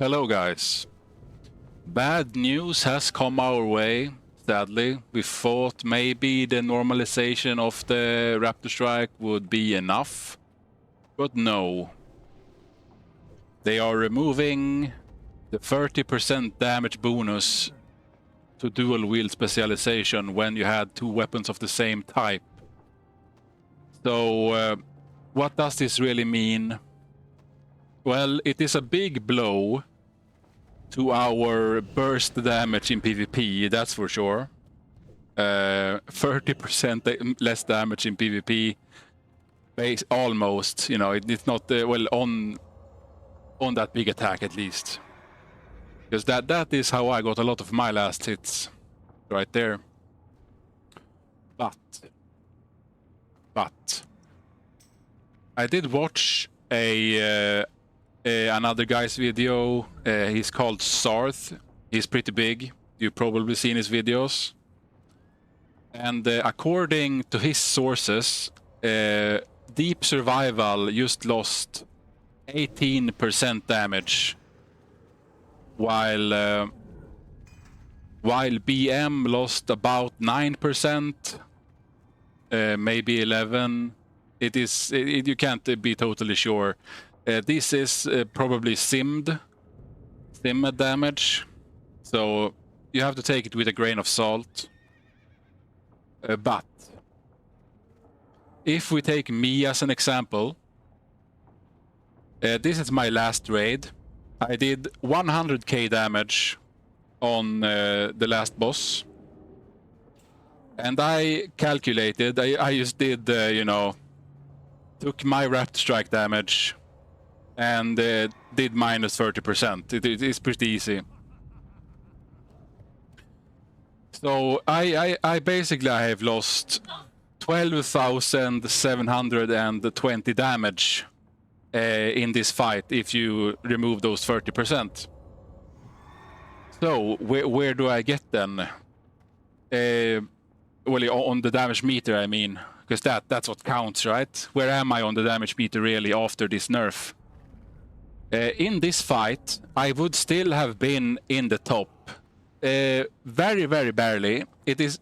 Hello guys. Bad news has come our way, sadly. We thought maybe the normalization of the Raptor Strike would be enough, but no. They are removing the 30% damage bonus to dual wield specialization when you had two weapons of the same type. So what does this really mean? Well, it is a big blow to our burst damage in PvP, that's for sure. 30% less damage in PvP, almost. You know, it's not well on that big attack at least, because that is how I got a lot of my last hits, right there. But I did watch another guy's video. He's called Sarth. He's pretty big. You've probably seen his videos. And according to his sources, Deep Survival just lost 18% damage, while BM lost about 9%, maybe 11%. You can't be totally sure. This is probably simmed damage, so you have to take it with a grain of salt. But if we take me as an example, this is my last raid. I did 100k damage on the last boss, and I calculated. I just did, you know, took my Raptor Strike damage and did minus 30%. It is pretty easy. So I basically have lost 12,720 damage in this fight if you remove those 30%. So where do I get then? Well, on the damage meter, I mean, because that's what counts, right? Where am I on the damage meter really after this nerf? In this fight, I would still have been in the top, very, very barely.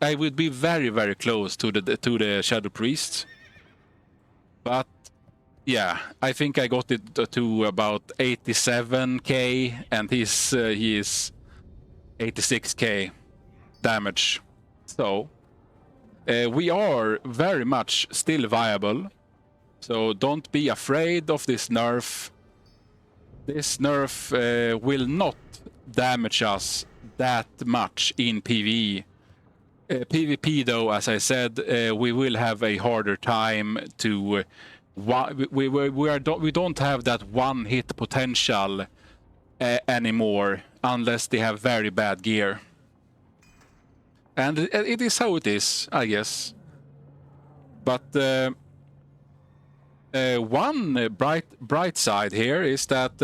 I would be very, very close to the Shadow Priest, but yeah, I think I got it to about 87k, and he is 86k damage. So we are very much still viable. So don't be afraid of this nerf. This nerf will not damage us that much in PvE. PvP, though, as I said, we will have a harder time to. We don't have that one-hit potential anymore, unless they have very bad gear. And it is how it is, I guess. But one bright side here is that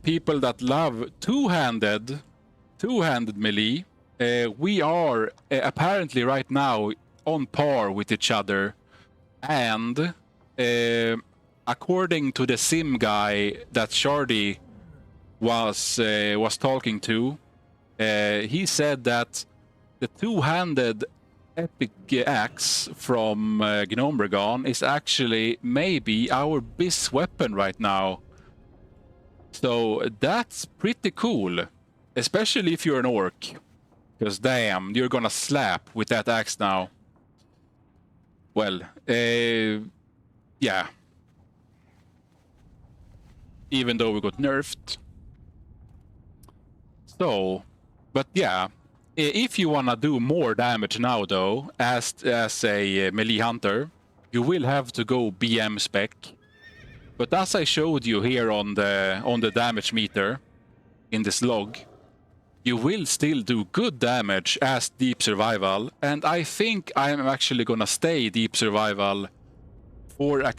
people that love two-handed melee, we are apparently right now on par with each other. And according to the sim guy that Shardy was talking to, he said that the two-handed epic axe from Gnomeregan is actually maybe our best weapon right now. So that's pretty cool, especially if you're an orc, because damn, you're gonna slap with that axe now. Well, yeah. Even though we got nerfed. So, but yeah, if you wanna do more damage now, though, as a melee hunter, you will have to go BM spec. But as I showed you here on the damage meter in this log, you will still do good damage as Deep Survival, and I think I'm actually gonna stay Deep Survival for a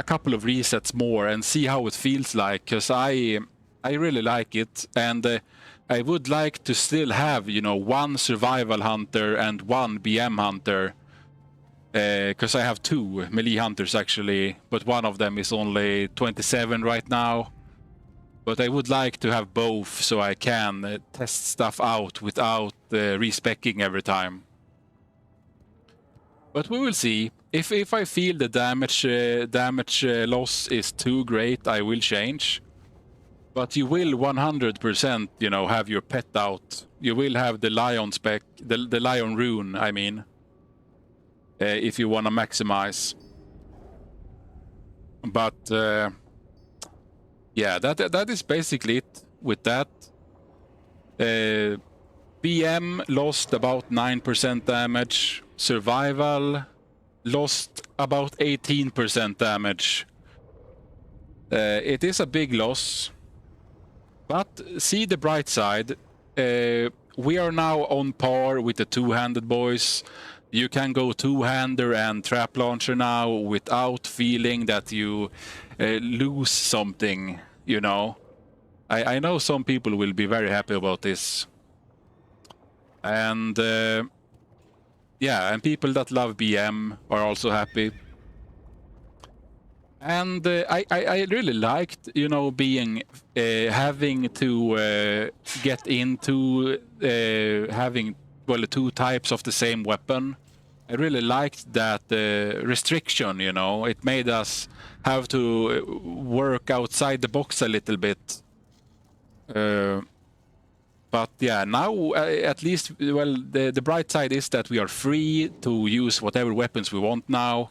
couple of resets more and see how it feels like, because I really like it, and I would like to still have, you know, one Survival Hunter and one BM Hunter, because I have two melee hunters actually, but one of them is only 27 right now. But I would like to have both so I can test stuff out without respecking every time. But we will see. If I feel the damage loss is too great, I will change. But you will 100%, you know, have your pet out. You will have the lion spec, the lion rune, I mean, if you want to maximize. But yeah, that is basically it with that. BM lost about 9% damage. Survival lost about 18% damage. It is a big loss. But see the bright side. We are now on par with the two-handed boys. You can go two-hander and trap launcher now without feeling that you lose something, you know. I know some people will be very happy about this. And yeah, and people that love BM are also happy. And I really liked, you know, being having to get into having, well, two types of the same weapon. I really liked that restriction, you know. It made us have to work outside the box a little bit. But yeah, now at least, well, the bright side is that we are free to use whatever weapons we want now.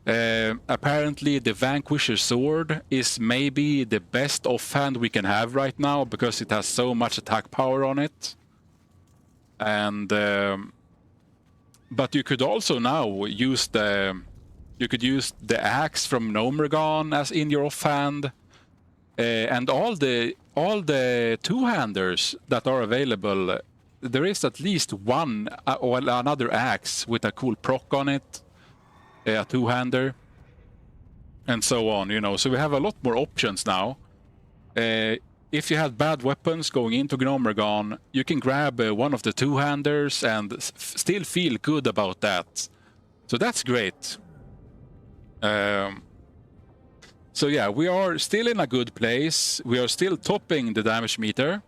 Apparently the Vanquisher sword is maybe the best offhand we can have right now because it has so much attack power on it. And but you could also now use the axe from Nomergon as in your offhand, and all the two-handers that are available. There is at least one or another axe with a cool proc on it. A two-hander, and so on, you know. So we have a lot more options now. If you had bad weapons going into Gnomergon, you can grab one of the two-handers and still feel good about that. So that's great. So yeah, we are still in a good place. We are still topping the damage meter.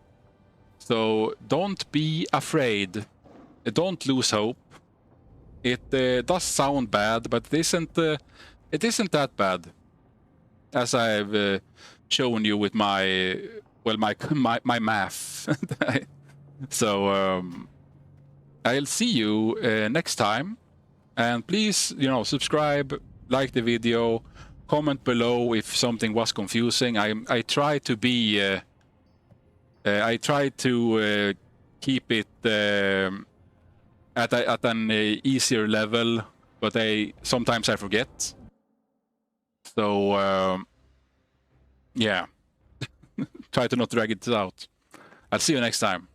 So don't be afraid. Don't lose hope. It does sound bad, but it isn't that bad, as I've shown you with my, well, my math. So I'll see you next time, and please, you know, subscribe, like the video, comment below if something was confusing. I try to be I try to keep it at an easier level, but sometimes I forget. So yeah, try to not drag it out. I'll see you next time.